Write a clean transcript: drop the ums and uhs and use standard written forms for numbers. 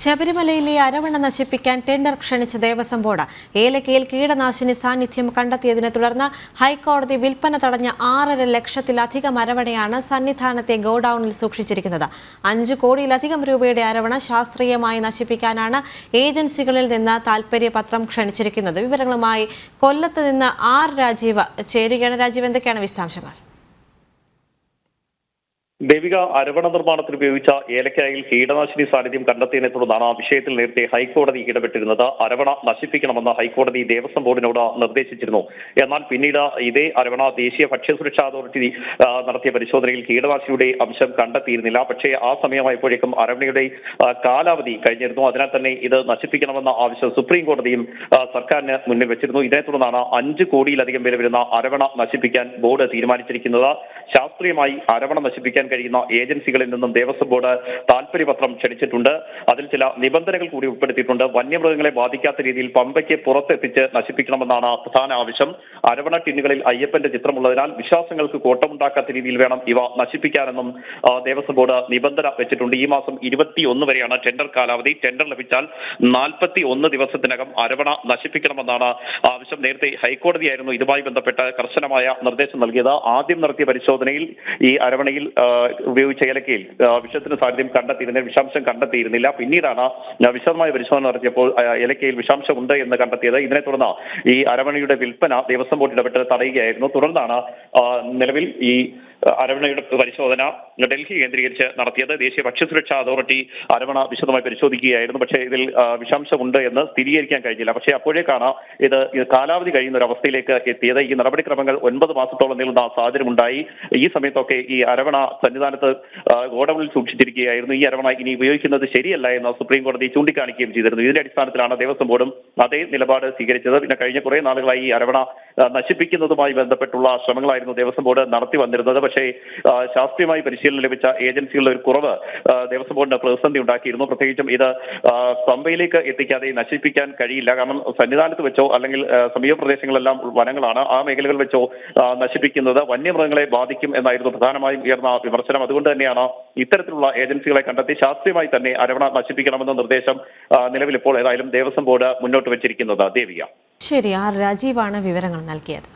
ശബരിമലയിലെ അരവണ നശിപ്പിക്കാൻ tender ക്ഷണിച്ച Devaswom board ഏലക്കയിൽ കീടനാശിനി സാന്നിധ്യം കണ്ടെത്തിയതിനെ തുടർന്ന് ഹൈക്കോടതി വിൽപ്പന തടഞ്ഞ 6.5 ലക്ഷത്തിലധികം അരവണയാണ് സന്നിധാനത്തെ ഗോഡൌണിൽ സൂക്ഷിച്ചിരിക്കുന്നത്. 5 കോടിയിലധികം രൂപയുടെ അരവണ ശാസ്ത്രീയമായി നശിപ്പിക്കാനാണ് ഏജൻസികളിൽ നിന്ന് താൽപര്യപത്രം ക്ഷണിച്ചിരിക്കുന്നത്. വിവരങ്ങളുമായി കൊല്ലത്ത് നിന്ന് ആർ രാജീവ് ചേരുകയാണ്. രാജീവ്, എന്തൊക്കെയാണ് വിശദാംശങ്ങൾ? ദേവിക, അരവണ നിർമ്മാണത്തിന് ഉപയോഗിച്ച ഏലക്കായിൽ കീടനാശിനി സാന്നിധ്യം കണ്ടെത്തിയതിനെ തുടർന്നാണ് വിഷയത്തിൽ നേരത്തെ ഹൈക്കോടതി ഇടപെട്ടിരുന്നത്. അരവണ നശിപ്പിക്കണമെന്ന് ഹൈക്കോടതി ദേവസ്വം ബോർഡിനോട് നിർദ്ദേശിച്ചിരുന്നു. എന്നാൽ പിന്നീട് ഇതേ അരവണ ദേശീയ ഭക്ഷ്യസുരക്ഷാ അതോറിറ്റി നടത്തിയ പരിശോധനയിൽ കീടനാശിനിയുടെ അംശം കണ്ടെത്തിയിരുന്നില്ല. പക്ഷേ ആ സമയമായപ്പോഴേക്കും അരവണയുടെ കാലാവധി കഴിഞ്ഞിരുന്നു. അതിനാൽ തന്നെ ഇത് നശിപ്പിക്കണമെന്ന ആവശ്യം സുപ്രീം കോടതിയും സർക്കാരിന് മുന്നിൽ വെച്ചിരുന്നു. ഇതിനെ തുടർന്നാണ് 5 കോടിയിലധികം വില വരുന്ന അരവണ നശിപ്പിക്കാൻ ബോർഡ് തീരുമാനിച്ചിരിക്കുന്നത്. ശാസ്ത്രീയമായി അരവണ നശിപ്പിക്കാൻ കഴിയുന്ന ഏജൻസികളിൽ നിന്നും ദേവസ്വം ബോർഡ് താൽപര്യപത്രം ക്ഷണിച്ചിട്ടുണ്ട്. അതിൽ ചില നിബന്ധനകൾ കൂടി ഉൾപ്പെടുത്തിയിട്ടുണ്ട്. വന്യമൃഗങ്ങളെ ബാധിക്കാത്ത രീതിയിൽ പമ്പയ്ക്ക് പുറത്തെത്തിച്ച് നശിപ്പിക്കണമെന്നാണ് പ്രധാന ആവശ്യം. അരവണ ടിന്നുകളിൽ അയ്യപ്പന്റെ ചിത്രമുള്ളതിനാൽ വിശ്വാസങ്ങൾക്ക് കോട്ടമുണ്ടാക്കാത്ത രീതിയിൽ വേണം ഇവ നശിപ്പിക്കാനെന്നും ദേവസ്വം ബോർഡ് നിബന്ധന വെച്ചിട്ടുണ്ട്. ഈ മാസം 21 വരെയാണ് ടെൻഡർ കാലാവധി. ടെൻഡർ ലഭിച്ചാൽ 41 ദിവസത്തിനകം അരവണ നശിപ്പിക്കണമെന്നാണ് ആവശ്യം. നേരത്തെ ഹൈക്കോടതിയായിരുന്നു ഇതുമായി ബന്ധപ്പെട്ട് കർശനമായ നിർദ്ദേശം നൽകിയത്. ആദ്യം നടത്തിയ പരിശോധനയിൽ ഈ അരവണയിൽ ഉപയോഗിച്ച ഏലക്കയിൽ വിഷത്തിന് സാന്നിധ്യം വിഷാംശം കണ്ടെത്തിയിരുന്നില്ല. പിന്നീടാണ് വിശദമായ പരിശോധന നടത്തിയപ്പോൾ ഏലക്കയിൽ വിഷാംശമുണ്ട് എന്ന് കണ്ടെത്തിയത്. ഇതിനെ തുടർന്ന് ഈ അരവണയുടെ വിൽപ്പന ദേവസ്വം ബോർഡ് ഇടപെട്ട് തടയുകയായിരുന്നു. തുടർന്നാണ് നിലവിൽ ഈ അരവണയുടെ പരിശോധന ഡൽഹി കേന്ദ്രീകരിച്ച് നടത്തിയത്. ദേശീയ ഭക്ഷ്യസുരക്ഷാ അതോറിറ്റി അരവണ വിശദമായി പരിശോധിക്കുകയായിരുന്നു. പക്ഷേ ഇതിൽ വിഷാംശമുണ്ട് എന്ന് സ്ഥിരീകരിക്കാൻ കഴിഞ്ഞില്ല. പക്ഷേ അപ്പോഴേക്കാണ് ഇത് കാലാവധി കഴിയുന്ന ഒരു അവസ്ഥയിലേക്ക് എത്തിയത്. ഈ നടപടിക്രമങ്ങൾ 9 മാസത്തോളം നീളുന്ന സാഹചര്യമുണ്ടായി. ഈ സമയത്തൊക്കെ ഈ അരവണ സന്നിധാനത്ത് ഗോഡൌണിൽ സൂക്ഷിച്ചിരിക്കുകയായിരുന്നു. ഈ അരവണ ഇനി ഉപയോഗിക്കുന്നത് ശരിയല്ല എന്ന് സുപ്രീം കോടതി ചൂണ്ടിക്കാണിക്കുകയും ചെയ്തിരുന്നു. ഇതിന്റെ അടിസ്ഥാനത്തിലാണ് ദേവസ്വം ബോർഡും അതേ നിലപാട് സ്വീകരിച്ചത്. പിന്നെ കഴിഞ്ഞ കുറെ നാളുകളായി ഈ അരവണ നശിപ്പിക്കുന്നതുമായി ബന്ധപ്പെട്ടുള്ള ശ്രമങ്ങളായിരുന്നു ദേവസ്വം ബോർഡ് നടത്തി വന്നിരുന്നത്. പക്ഷേ ശാസ്ത്രീയമായി പരിശീലനം ലഭിച്ച ഏജൻസികളുടെ ഒരു കുറവ് ദേവസ്വം ബോർഡിന് പ്രതിസന്ധി ഉണ്ടാക്കിയിരുന്നു. പ്രത്യേകിച്ചും ഇത് പമ്പയിലേക്ക് എത്തിക്കാതെ നശിപ്പിക്കാൻ കഴിയില്ല. കാരണം സന്നിധാനത്ത് വെച്ചോ അല്ലെങ്കിൽ സമീപ പ്രദേശങ്ങളെല്ലാം വനങ്ങളാണ്. ആ മേഖലകൾ വെച്ചോ നശിപ്പിക്കുന്നത് വന്യമൃഗങ്ങളെ ബാധിക്കും എന്നായിരുന്നു പ്രധാനമായും ഉയർന്ന വിമർശനം. അതുകൊണ്ട് തന്നെയാണ് ഇത്തരത്തിലുള്ള ഏജൻസികളെ കണ്ടെത്തി ശാസ്ത്രീയമായി തന്നെ അരവണ നശിപ്പിക്കണമെന്ന നിർദ്ദേശം നിലവിൽ ഇപ്പോൾ ഏതായാലും ദേവസ്വം ബോർഡ് മുന്നോട്ട് വെച്ചിരിക്കുന്നത്. ദേവിക. ശരി, ആർ രാജീവാണ് വിവരങ്ങൾ നൽകിയത്.